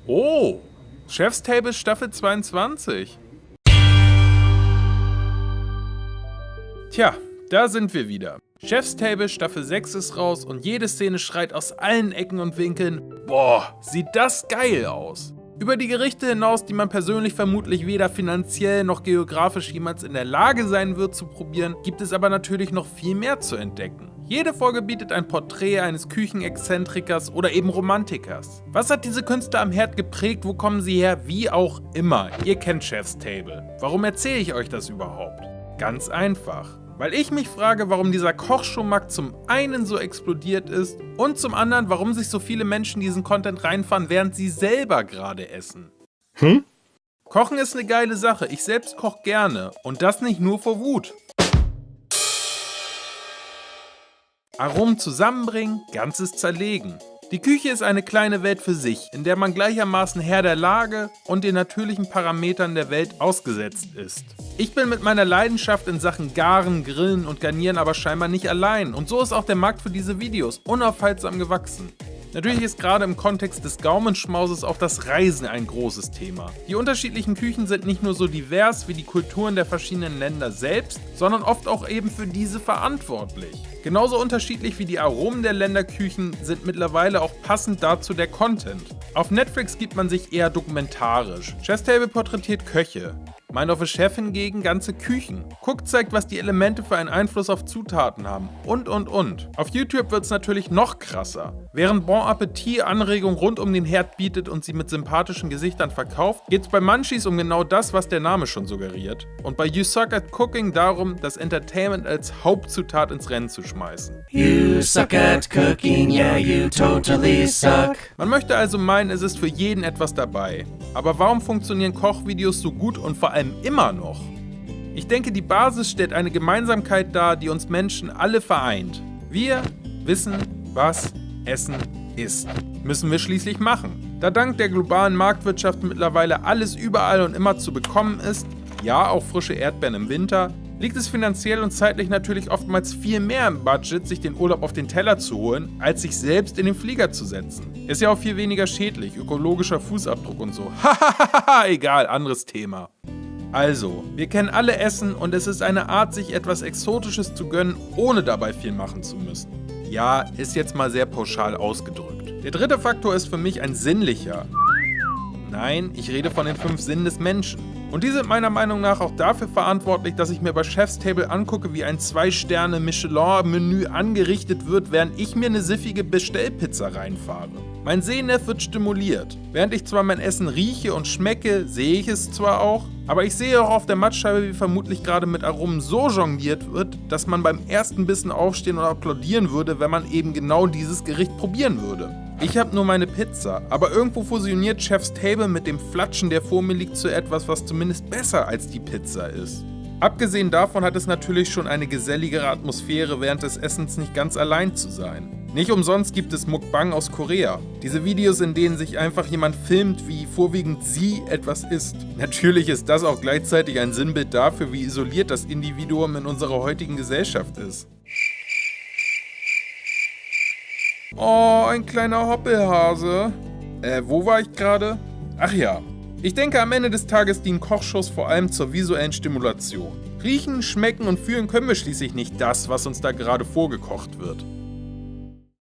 Oh, Chef's Table Staffel 22. Tja, da sind wir wieder. Chef's Table Staffel 6 ist raus und jede Szene schreit aus allen Ecken und Winkeln: Boah, sieht das geil aus! Über die Gerichte hinaus, die man persönlich vermutlich weder finanziell noch geografisch jemals in der Lage sein wird zu probieren, gibt es aber natürlich noch viel mehr zu entdecken. Jede Folge bietet ein Porträt eines Küchenexzentrikers oder eben Romantikers. Was hat diese Künstler am Herd geprägt, wo kommen sie her, wie auch immer. Ihr kennt Chef's Table. Warum erzähle ich euch das überhaupt? Ganz einfach. Weil ich mich frage, warum dieser Kochshowmarkt zum einen so explodiert ist und zum anderen, warum sich so viele Menschen diesen Content reinfahren, während sie selber gerade essen. Kochen ist eine geile Sache, ich selbst koche gerne und das nicht nur vor Wut. Aromen zusammenbringen, Ganzes zerlegen. Die Küche ist eine kleine Welt für sich, in der man gleichermaßen Herr der Lage und den natürlichen Parametern der Welt ausgesetzt ist. Ich bin mit meiner Leidenschaft in Sachen Garen, Grillen und Garnieren aber scheinbar nicht allein und so ist auch der Markt für diese Videos unaufhaltsam gewachsen. Natürlich ist gerade im Kontext des Gaumenschmauses auch das Reisen ein großes Thema. Die unterschiedlichen Küchen sind nicht nur so divers wie die Kulturen der verschiedenen Länder selbst, sondern oft auch eben für diese verantwortlich. Genauso unterschiedlich wie die Aromen der Länderküchen sind mittlerweile auch passend dazu der Content. Auf Netflix gibt man sich eher dokumentarisch. Chef's Table porträtiert Köche. Mind of a Chef hingegen ganze Küchen. Cook zeigt, was die Elemente für einen Einfluss auf Zutaten haben und. Auf YouTube wird's natürlich noch krasser. Während Bon Appetit Anregungen rund um den Herd bietet und sie mit sympathischen Gesichtern verkauft, geht's bei Munchies um genau das, was der Name schon suggeriert. Und bei You Suck at Cooking darum, das Entertainment als Hauptzutat ins Rennen zu schmeißen. You suck at cooking, yeah, you totally suck. Man möchte also meinen, es ist für jeden etwas dabei. Aber warum funktionieren Kochvideos so gut und vor allem immer noch? Ich denke, die Basis stellt eine Gemeinsamkeit dar, die uns Menschen alle vereint. Wir wissen, was Essen ist. Müssen wir schließlich machen. Da dank der globalen Marktwirtschaft mittlerweile alles überall und immer zu bekommen ist, ja, auch frische Erdbeeren im Winter, liegt es finanziell und zeitlich natürlich oftmals viel mehr im Budget, sich den Urlaub auf den Teller zu holen, als sich selbst in den Flieger zu setzen. Ist ja auch viel weniger schädlich, ökologischer Fußabdruck und so. Hahaha, egal, anderes Thema. Also, wir kennen alle Essen und es ist eine Art, sich etwas Exotisches zu gönnen, ohne dabei viel machen zu müssen. Ja, ist jetzt mal sehr pauschal ausgedrückt. Der dritte Faktor ist für mich ein sinnlicher. Nein, ich rede von den 5 Sinnen des Menschen. Und die sind meiner Meinung nach auch dafür verantwortlich, dass ich mir bei Chef's Table angucke, wie ein 2-Sterne-Michelin-Menü angerichtet wird, während ich mir eine siffige Bestellpizza reinfahre. Mein Sehnerv wird stimuliert. Während ich zwar mein Essen rieche und schmecke, sehe ich es zwar auch, aber ich sehe auch auf der Mattscheibe, wie vermutlich gerade mit Aromen so jongliert wird, dass man beim ersten Bissen aufstehen und applaudieren würde, wenn man eben genau dieses Gericht probieren würde. Ich habe nur meine Pizza, aber irgendwo fusioniert Chef's Table mit dem Flatschen, der vor mir liegt, zu etwas, was zumindest besser als die Pizza ist. Abgesehen davon hat es natürlich schon eine geselligere Atmosphäre, während des Essens nicht ganz allein zu sein. Nicht umsonst gibt es Mukbang aus Korea. Diese Videos, in denen sich einfach jemand filmt, wie vorwiegend sie etwas isst. Natürlich ist das auch gleichzeitig ein Sinnbild dafür, wie isoliert das Individuum in unserer heutigen Gesellschaft ist. Oh, ein kleiner Hoppelhase. Wo war ich gerade? Ach ja. Ich denke, am Ende des Tages dienen Kochshows vor allem zur visuellen Stimulation. Riechen, schmecken und fühlen können wir schließlich nicht das, was uns da gerade vorgekocht wird.